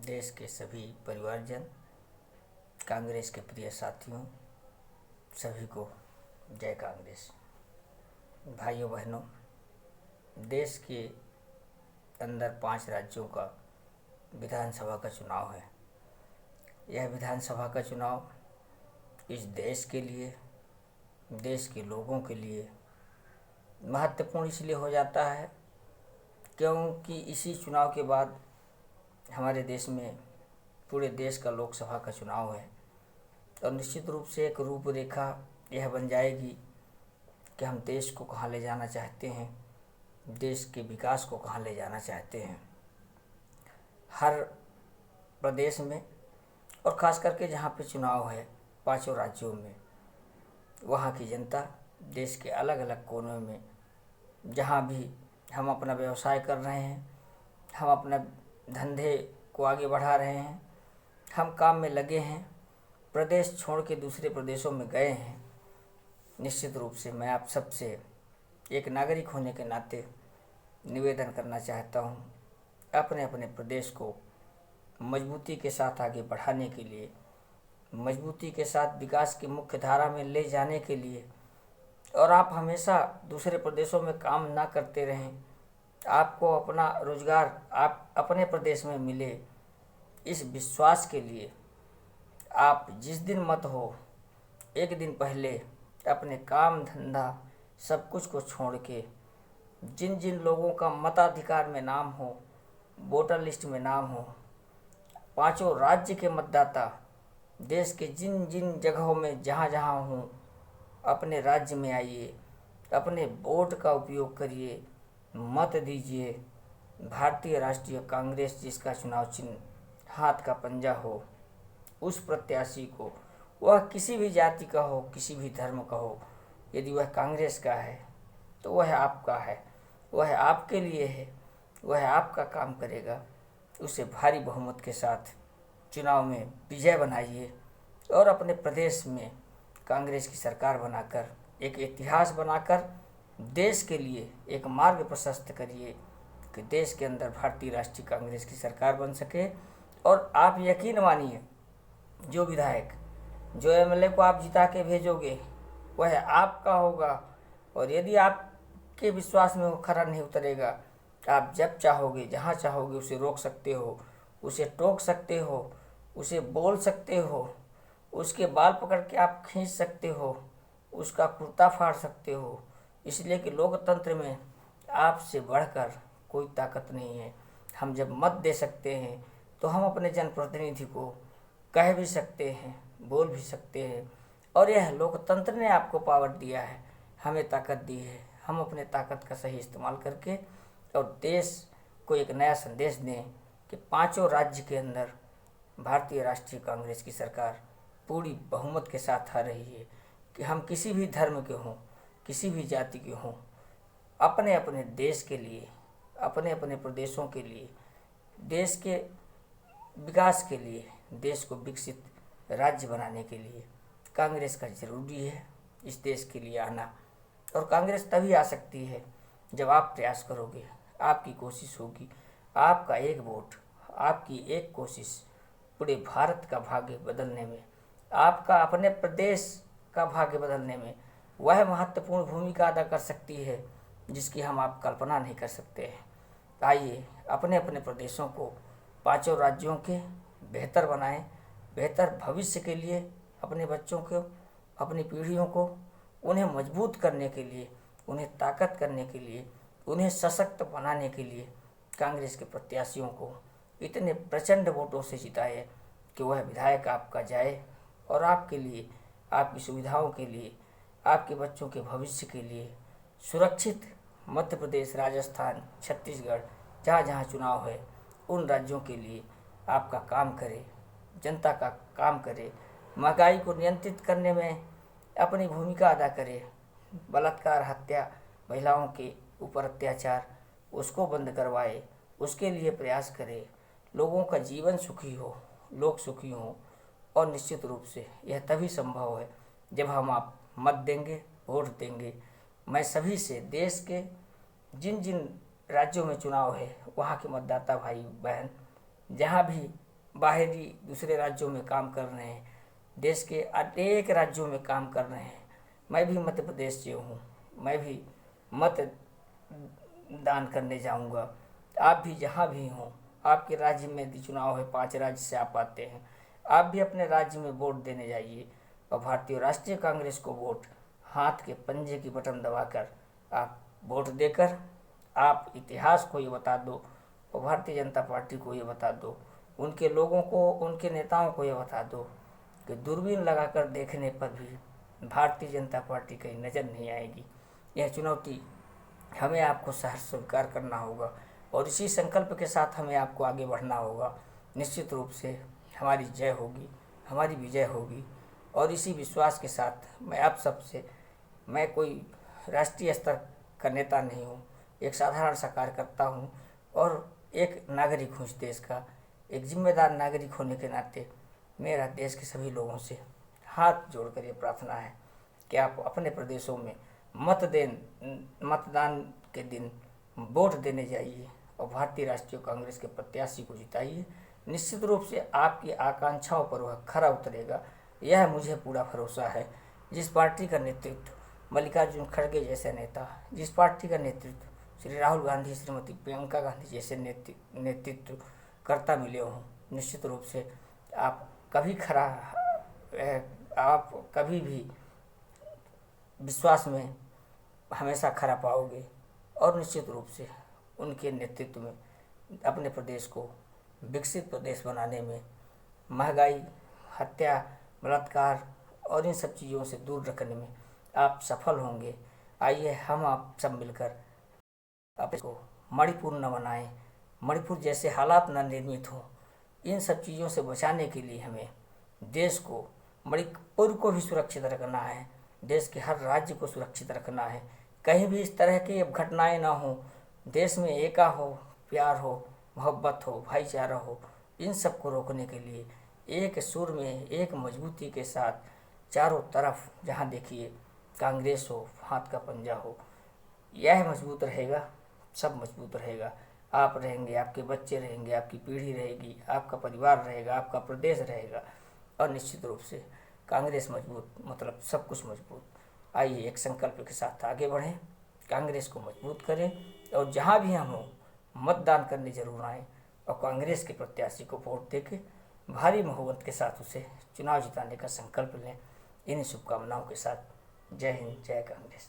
देश के सभी परिवारजन, कांग्रेस के प्रिय साथियों, सभी को जय कांग्रेस। भाइयों बहनों, देश के अंदर 5 राज्यों का विधानसभा का चुनाव है। यह विधानसभा का चुनाव इस देश के लिए, देश के लोगों के लिए महत्वपूर्ण इसलिए हो जाता है क्योंकि इसी चुनाव के बाद हमारे देश में पूरे देश का लोकसभा का चुनाव है और निश्चित रूप से एक रूपरेखा यह बन जाएगी कि हम देश को कहाँ ले जाना चाहते हैं, देश के विकास को कहाँ ले जाना चाहते हैं। हर प्रदेश में और ख़ास करके जहाँ पे चुनाव है 5 राज्यों में, वहाँ की जनता देश के अलग अलग कोनों में जहाँ भी हम अपना व्यवसाय कर रहे हैं, हम अपना धंधे को आगे बढ़ा रहे हैं, हम काम में लगे हैं, प्रदेश छोड़ के दूसरे प्रदेशों में गए हैं, निश्चित रूप से मैं आप सबसे एक नागरिक होने के नाते निवेदन करना चाहता हूँ, अपने अपने प्रदेश को मजबूती के साथ आगे बढ़ाने के लिए, मजबूती के साथ विकास की मुख्य धारा में ले जाने के लिए, और आप हमेशा दूसरे प्रदेशों में काम ना करते रहें, आपको अपना रोजगार आप अपने प्रदेश में मिले, इस विश्वास के लिए आप जिस दिन मत हो, एक दिन पहले अपने काम धंधा सब कुछ को छोड़ के, जिन जिन लोगों का मताधिकार में नाम हो, वोटर लिस्ट में नाम हो, 5 राज्य के मतदाता देश के जिन जिन जगहों में जहाँ जहाँ हों, अपने राज्य में आइए, अपने वोट का उपयोग करिए, मत दीजिए। भारतीय राष्ट्रीय कांग्रेस जिसका चुनाव चिन्ह हाथ का पंजा हो, उस प्रत्याशी को, वह किसी भी जाति का हो, किसी भी धर्म का हो, यदि वह कांग्रेस का है तो वह आपका है, वह आपके लिए है, वह आपका काम करेगा। उसे भारी बहुमत के साथ चुनाव में विजय बनाइए और अपने प्रदेश में कांग्रेस की सरकार बनाकर, एक इतिहास बनाकर देश के लिए एक मार्ग प्रशस्त करिए कि देश के अंदर भारतीय राष्ट्रीय कांग्रेस की सरकार बन सके। और आप यकीन मानिए, जो विधायक, जो एमएलए को आप जिता के भेजोगे वह आपका होगा, और यदि आपके विश्वास में वो खरा नहीं उतरेगा, आप जब चाहोगे, जहाँ चाहोगे उसे रोक सकते हो, उसे टोक सकते हो, उसे बोल सकते हो, उसके बाल पकड़ के आप खींच सकते हो, उसका कुर्ता फाड़ सकते हो, इसलिए कि लोकतंत्र में आपसे बढ़कर कोई ताकत नहीं है। हम जब मत दे सकते हैं तो हम अपने जनप्रतिनिधि को कह भी सकते हैं, बोल भी सकते हैं, और यह लोकतंत्र ने आपको पावर दिया है, हमें ताकत दी है। हम अपने ताकत का सही इस्तेमाल करके और देश को एक नया संदेश दें कि 5 राज्य के अंदर भारतीय राष्ट्रीय कांग्रेस की सरकार पूरी बहुमत के साथ आ रही है कि हम किसी भी धर्म के हों, किसी भी जाति के हों, अपने अपने देश के लिए, अपने अपने प्रदेशों के लिए, देश के विकास के लिए, देश को विकसित राज्य बनाने के लिए कांग्रेस का ज़रूरी है इस देश के लिए आना। और कांग्रेस तभी आ सकती है जब आप प्रयास करोगे, आपकी कोशिश होगी, आपका एक वोट, आपकी एक कोशिश पूरे भारत का भाग्य बदलने में, आपका अपने प्रदेश का भाग्य बदलने में वह महत्वपूर्ण भूमिका अदा कर सकती है जिसकी हम आप कल्पना नहीं कर सकते हैं। आइए अपने अपने प्रदेशों को, 5 राज्यों के बेहतर बनाएं, बेहतर भविष्य के लिए अपने बच्चों को, अपनी पीढ़ियों को, उन्हें मजबूत करने के लिए, उन्हें ताकत करने के लिए, उन्हें सशक्त बनाने के लिए कांग्रेस के प्रत्याशियों को इतने प्रचंड वोटों से जिताए कि वह विधायक आपका जाए और आपके लिए, आपकी सुविधाओं के लिए, आपके बच्चों के भविष्य के लिए सुरक्षित मध्य प्रदेश, राजस्थान, छत्तीसगढ़, जहाँ जहाँ चुनाव है उन राज्यों के लिए आपका काम करे, जनता का काम करे, महंगाई को नियंत्रित करने में अपनी भूमिका अदा करे, बलात्कार, हत्या, महिलाओं के ऊपर अत्याचार उसको बंद करवाए, उसके लिए प्रयास करे, लोगों का जीवन सुखी हो, लोग सुखी हों। और निश्चित रूप से यह तभी संभव है जब हम आप मत देंगे, वोट देंगे। मैं सभी से देश के जिन जिन राज्यों में चुनाव है वहाँ के मतदाता भाई बहन, जहाँ भी बाहरी दूसरे राज्यों में काम कर रहे हैं, देश के अनेक राज्यों में काम कर रहे हैं। मैं भी मध्य प्रदेश से हूँ, मैं भी मत दान करने जाऊँगा। आप भी जहाँ भी हों, आपके राज्य में यदि चुनाव है, 5 राज्य से आप आते हैं, आप भी अपने राज्य में वोट देने जाइए और भारतीय राष्ट्रीय कांग्रेस को वोट हाथ के पंजे की बटन दबाकर आप वोट देकर आप इतिहास को ये बता दो और भारतीय जनता पार्टी को ये बता दो, उनके लोगों को, उनके नेताओं को ये बता दो कि दूरबीन लगाकर देखने पर भी भारतीय जनता पार्टी कहीं नज़र नहीं आएगी। यह चुनौती हमें आपको सहर्ष स्वीकार करना होगा और इसी संकल्प के साथ हमें आपको आगे बढ़ना होगा। निश्चित रूप से हमारी जय होगी, हमारी विजय होगी। और इसी विश्वास के साथ मैं कोई राष्ट्रीय स्तर का नेता नहीं हूँ, एक साधारण सा कार्यकर्ता हूँ और एक नागरिक हूँ इस देश का। एक जिम्मेदार नागरिक होने के नाते मेरा देश के सभी लोगों से हाथ जोड़कर ये प्रार्थना है कि आप अपने प्रदेशों में मतदान के दिन वोट देने जाइए और भारतीय राष्ट्रीय कांग्रेस के प्रत्याशी को जिताइए। निश्चित रूप से आपकी आकांक्षाओं पर वह खरा उतरेगा, यह मुझे पूरा भरोसा है। जिस पार्टी का नेतृत्व मल्लिकार्जुन खड़गे जैसे नेता, जिस पार्टी का नेतृत्व श्री राहुल गांधी, श्रीमती प्रियंका गांधी जैसे नेतृत्व करता मिले हों, निश्चित रूप से आप कभी भी विश्वास में हमेशा खरा पाओगे और निश्चित रूप से उनके नेतृत्व में अपने प्रदेश को विकसित प्रदेश बनाने में, महंगाई, हत्या, बलात्कार और इन सब चीज़ों से दूर रखने में आप सफल होंगे। आइए हम आप सब मिलकर अपने को मणिपुर न बनाएं, मणिपुर जैसे हालात न निर्मित हों। इन सब चीज़ों से बचाने के लिए हमें देश को, मणिपुर को भी सुरक्षित रखना है, देश के हर राज्य को सुरक्षित रखना है। कहीं भी इस तरह की घटनाएं ना हो, देश में एका हो, प्यार हो, मोहब्बत हो, भाईचारा हो। इन सब को रोकने के लिए एक सुर में, एक मजबूती के साथ चारों तरफ जहां देखिए कांग्रेस हो, हाथ का पंजा हो, यह मजबूत रहेगा, सब मजबूत रहेगा। आप रहेंगे, आपके बच्चे रहेंगे, आपकी पीढ़ी रहेगी, आपका परिवार रहेगा, आपका प्रदेश रहेगा और निश्चित रूप से कांग्रेस मजबूत मतलब सब कुछ मजबूत। आइए एक संकल्प के साथ आगे बढ़ें, कांग्रेस को मजबूत करें और जहां भी हम हों मतदान करने जरूर आएँ और कांग्रेस के प्रत्याशी को वोट देके भारी बहुमत के साथ उसे चुनाव जिताने का संकल्प लें। इन्हीं शुभकामनाओं के साथ जय हिंद, जय कांग्रेस।